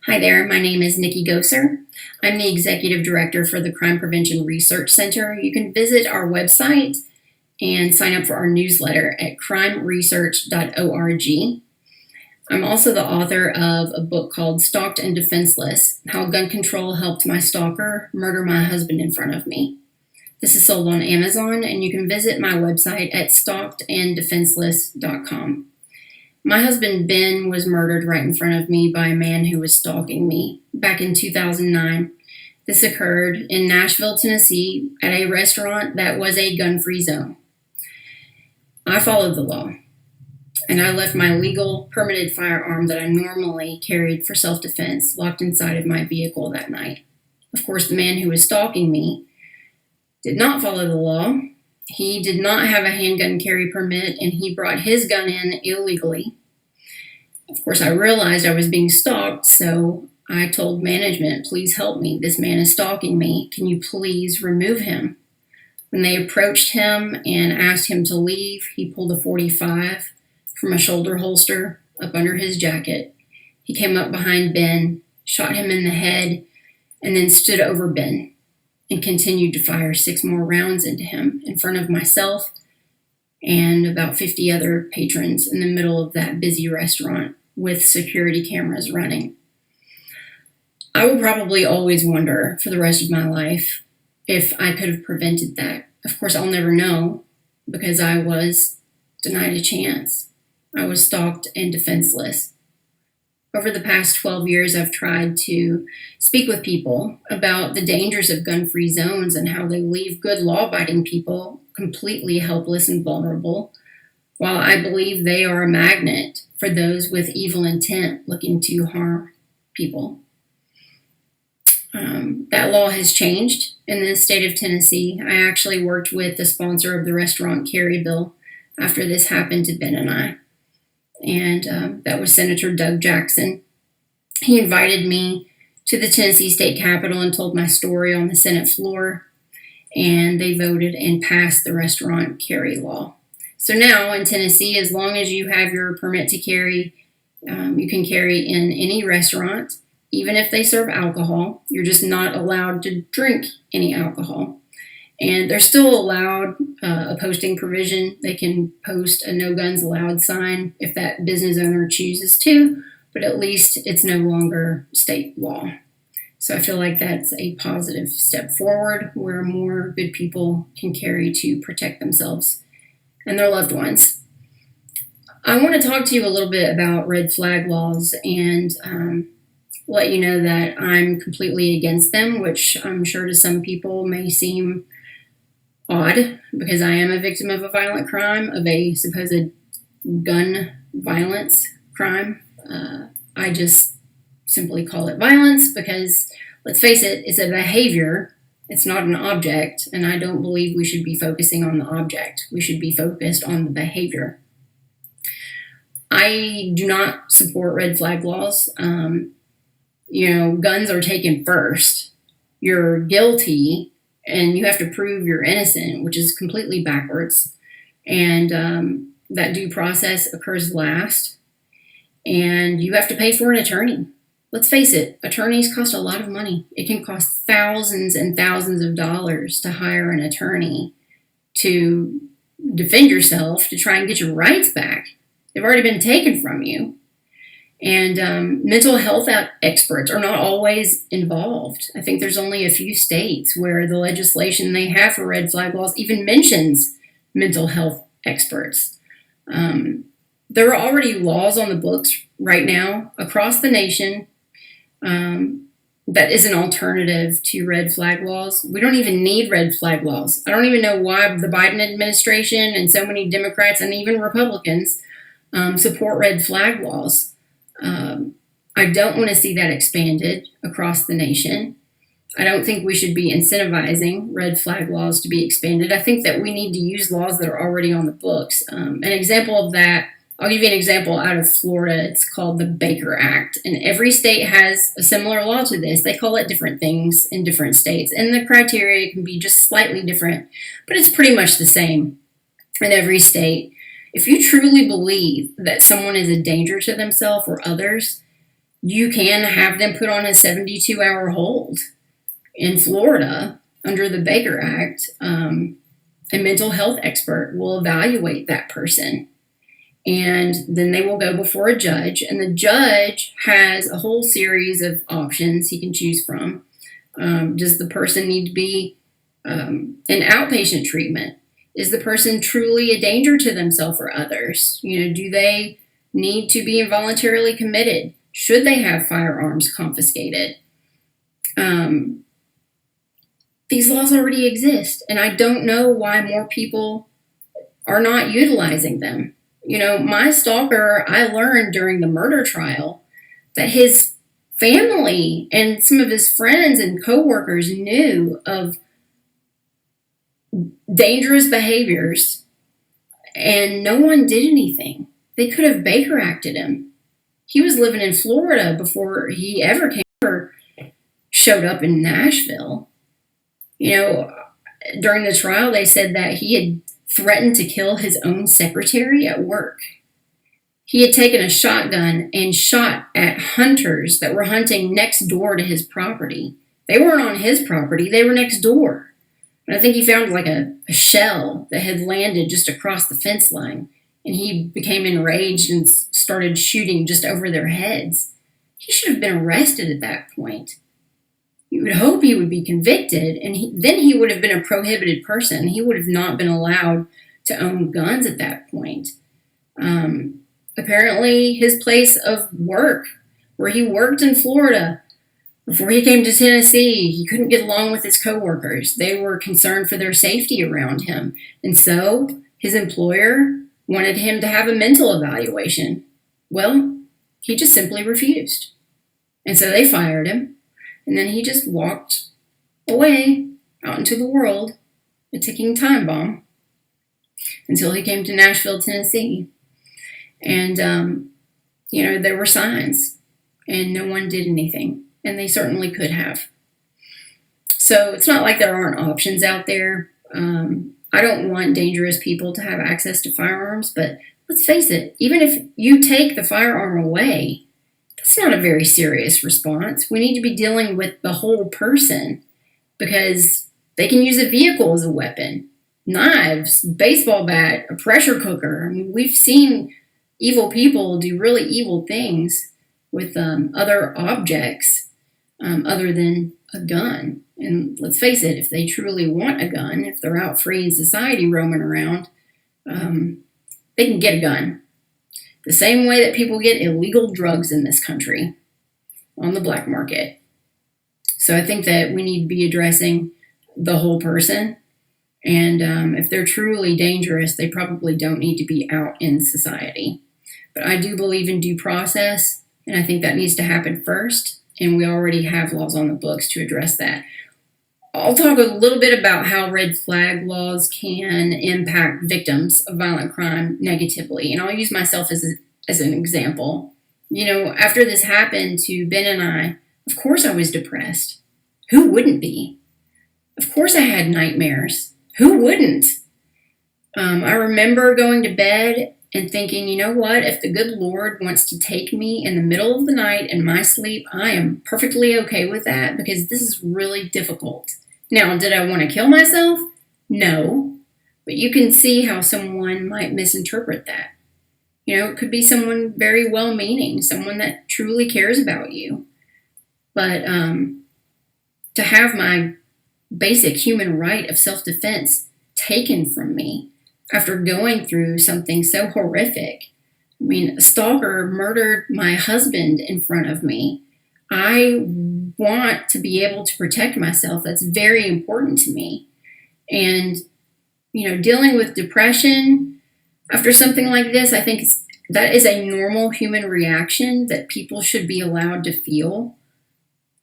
Hi there, my name is Nikki Goser. I'm the Executive Director for the Crime Prevention Research Center. You can visit our website and sign up for our newsletter at crimeresearch.org. I'm also the author of a book called Stalked and Defenseless: How Gun Control Helped My Stalker Murder My Husband in Front of Me. This is sold on Amazon, and you can visit my website at stalkedanddefenseless.com. My husband, Ben, was murdered right in front of me by a man who was stalking me back in 2009. This occurred in Nashville, Tennessee, at a restaurant that was a gun-free zone. I followed the law, and I left my legal permitted firearm that I normally carried for self-defense locked inside of my vehicle that night. Of course, the man who was stalking me did not follow the law. He did not have a handgun carry permit, and he brought his gun in illegally. Of course, I realized I was being stalked, so I told management, please help me. This man is stalking me. Can you please remove him? When they approached him and asked him to leave, he pulled a .45 from a shoulder holster up under his jacket. He came up behind Ben, shot him in the head, and then stood over Ben and continued to fire 6 more rounds into him in front of myself and about 50 other patrons in the middle of that busy restaurant with security cameras running. I will probably always wonder for the rest of my life if I could have prevented that. Of course, I'll never know because I was denied a chance. I was stalked and defenseless. Over the past 12 years, I've tried to speak with people about the dangers of gun-free zones and how they leave good law-abiding people completely helpless and vulnerable, while I believe they are a magnet for those with evil intent looking to harm people. That law has changed in the state of Tennessee. I actually worked with the sponsor of the restaurant carry bill after this happened to Ben and I. And that was Senator Doug Jackson. He invited me to the Tennessee State Capitol and told my story on the Senate floor, and they voted and passed the restaurant carry law. So now in Tennessee, as long as you have your permit to carry, you can carry in any restaurant, even if they serve alcohol. You're just not allowed to drink any alcohol. And they're still allowed a posting provision. They can post a no guns allowed sign if that business owner chooses to, but at least it's no longer state law. So I feel like that's a positive step forward where more good people can carry to protect themselves and their loved ones. I want to talk to you a little bit about red flag laws and let you know that I'm completely against them, which I'm sure to some people may seem odd because I am a victim of a violent crime, of a supposed gun violence crime. I just simply call it violence because, let's face it, it's a behavior. It's not an object, and I don't believe we should be focusing on the object. We should be focused on the behavior. I do not support red flag laws. Guns are taken first. You're guilty, and you have to prove you're innocent, which is completely backwards. And that due process occurs last. And you have to pay for an attorney. Let's face it, attorneys cost a lot of money. It can cost thousands and thousands of dollars to hire an attorney to defend yourself, to try and get your rights back. They've already been taken from you. And mental health experts are not always involved. I think there's only a few states where the legislation they have for red flag laws even mentions mental health experts. There are already laws on the books right now across the nation that is an alternative to red flag laws. We don't even need red flag laws. I don't even know why the Biden administration and so many Democrats and even Republicans support red flag laws. I don't want to see that expanded across the nation. I don't think we should be incentivizing red flag laws to be expanded. I think that we need to use laws that are already on the books. An example of that, I'll give you an example out of Florida. It's called the Baker Act, and every state has a similar law to this. They call it different things in different states, and the criteria can be just slightly different, but it's pretty much the same in every state. If you truly believe that someone is a danger to themselves or others, you can have them put on a 72-hour hold. In Florida, under the Baker Act, a mental health expert will evaluate that person. And then they will go before a judge, and the judge has a whole series of options he can choose from. Does the person need to be in outpatient treatment? Is the person truly a danger to themselves or others? Do they need to be involuntarily committed? Should they have firearms confiscated? These laws already exist, and I don't know why more people are not utilizing them. My stalker, I learned during the murder trial that his family and some of his friends and coworkers knew of dangerous behaviors, and no one did anything. They could have Baker Acted him. He was living in Florida before he ever showed up in Nashville. During the trial, they said that he had threatened to kill his own secretary at work. He had taken a shotgun and shot at hunters that were hunting next door to his property. They weren't on his property, they were next door. And I think he found like a shell that had landed just across the fence line. And he became enraged and started shooting just over their heads. He should have been arrested at that point. You would hope he would be convicted, and then he would have been a prohibited person. He would have not been allowed to own guns at that point. Apparently, his place of work, where he worked in Florida, before he came to Tennessee, he couldn't get along with his coworkers. They were concerned for their safety around him. And so his employer wanted him to have a mental evaluation. Well, he just simply refused. And so they fired him. And then he just walked away out into the world, a ticking time bomb, until he came to Nashville, Tennessee. And, there were signs, and no one did anything. And they certainly could have. So it's not like there aren't options out there. I don't want dangerous people to have access to firearms, but let's face it, even if you take the firearm away, that's not a very serious response. We need to be dealing with the whole person, because they can use a vehicle as a weapon. Knives, baseball bat, a pressure cooker. I mean, we've seen evil people do really evil things with other objects other than a gun. And let's face it, if they truly want a gun, if they're out free in society roaming around, they can get a gun. The same way that people get illegal drugs in this country on the black market. So I think that we need to be addressing the whole person. And if they're truly dangerous, they probably don't need to be out in society. But I do believe in due process, and I think that needs to happen first. And we already have laws on the books to address that. I'll talk a little bit about how red flag laws can impact victims of violent crime negatively. And I'll use myself as an example. After this happened to Ben and I, of course I was depressed. Who wouldn't be? Of course I had nightmares. Who wouldn't? I remember going to bed and thinking, you know what? If the good Lord wants to take me in the middle of the night in my sleep, I am perfectly okay with that, because this is really difficult. Now, did I want to kill myself? No. But you can see how someone might misinterpret that. It could be someone very well-meaning, someone that truly cares about you. But to have my basic human right of self-defense taken from me after going through something so horrific. I mean, a stalker murdered my husband in front of me. I want to be able to protect myself. That's very important to me. And, dealing with depression after something like this, I think that is a normal human reaction that people should be allowed to feel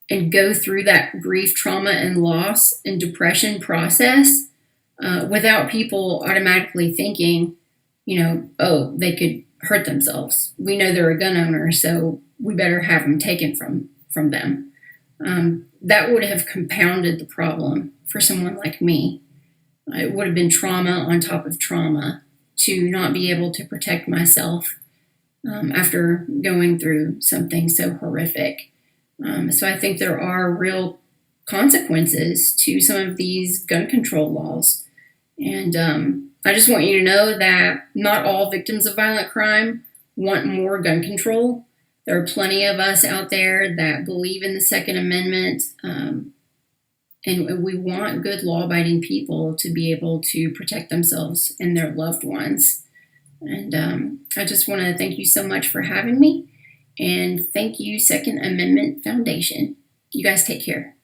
and go through that grief, trauma, and loss and depression process without people automatically thinking, oh, they could hurt themselves. We know they're a gun owner, so we better have them taken from them. That would have compounded the problem for someone like me. It would have been trauma on top of trauma to not be able to protect myself after going through something so horrific. So I think there are real consequences to some of these gun control laws. And I just want you to know that not all victims of violent crime want more gun control. There are plenty of us out there that believe in the Second Amendment, and we want good law abiding people to be able to protect themselves and their loved ones. And I just want to thank you so much for having me. And thank you, Second Amendment Foundation. You guys take care.